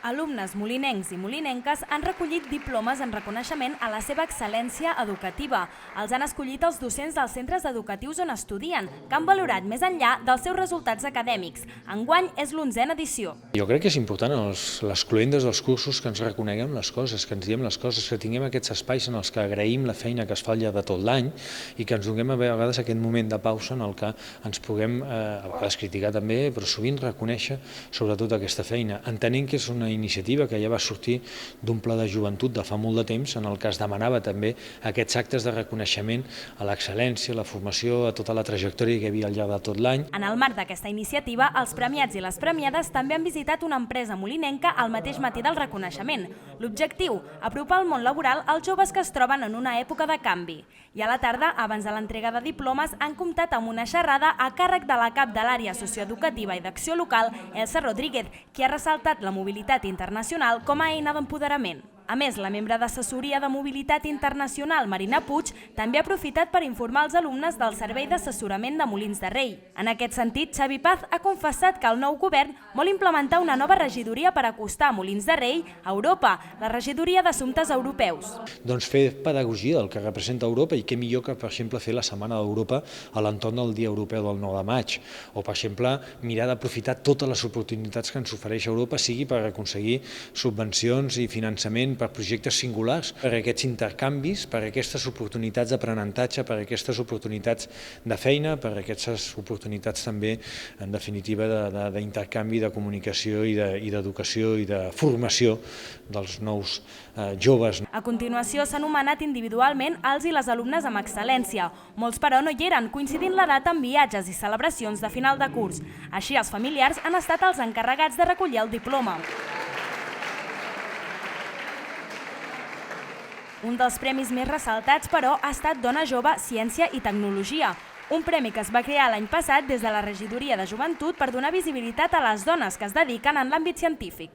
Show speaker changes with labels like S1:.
S1: Alumnes molinencs i molinenques han recollit diplomes en reconeixement a la seva excel·lència educativa. Els han escollit els docents dels centres educatius on estudien, que han valorat més enllà dels seus resultats acadèmics. Enguany és l'11a edició.
S2: Jo crec que és important les cloendes dels cursos que ens reconeguem les coses, que ens diem les coses, que tinguem aquests espais en els que agraïm la feina que es fa al llarg de tot l'any i que ens donem a vegades aquest moment de pausa en el que ens puguem, a vegades criticar també, però sovint reconèixer sobretot aquesta feina, entenent que és una iniciativa que ja va sortir d'un pla de joventut de fa molt de temps en el que es demanava també aquests actes de reconeixement a l'excel·lència, a la formació, a tota la trajectòria que hi havia al llarg de tot l'any.
S1: En el marc d'aquesta iniciativa, els premiats i les premiades també han visitat una empresa molinenca al mateix matí del reconeixement. L'objectiu, apropar al món laboral als joves que es troben en una època de canvi. I a la tarda, abans de l'entrega de diplomes, han comptat amb una xerrada a càrrec de la cap de l'àrea socioeducativa i d'acció local, Elsa Rodríguez, qui ha ressaltat la mobilitat internacional com a eina d'empoderament. A més, la membre d'assessoria de mobilitat internacional, Marina Puig, també ha aprofitat per informar els alumnes del servei d'assessorament de Molins de Rei. En aquest sentit, Xavi Paz ha confessat que el nou govern vol implementar una nova regidoria per acostar Molins de Rei a Europa, la regidoria d'assumptes europeus.
S2: Doncs fer pedagogia del que representa Europa i què millor que, per exemple, fer la Setmana d'Europa a l'entorn del Dia Europeu del 9 de maig. O, per exemple, mirar d'aprofitar totes les oportunitats que ens ofereix Europa, sigui per aconseguir subvencions i finançament per projectes singulars, per aquests intercanvis, per aquestes oportunitats d'aprenentatge, per aquestes oportunitats de feina, per aquestes oportunitats també, en definitiva, d'intercanvi, de comunicació i d'educació i de formació dels nous joves.
S1: A continuació s'han nomenat individualment els i les alumnes amb excel·lència. Molts, però, no hi eren, coincidint la data amb viatges i celebracions de final de curs. Així, els familiars han estat els encarregats de recollir el diploma. Un dels premis més ressaltats, però, ha estat Dona Jove, Ciència i Tecnologia, un premi que es va crear l'any passat des de la Regidoria de Joventut per donar visibilitat a les dones que es dediquen en l'àmbit científic.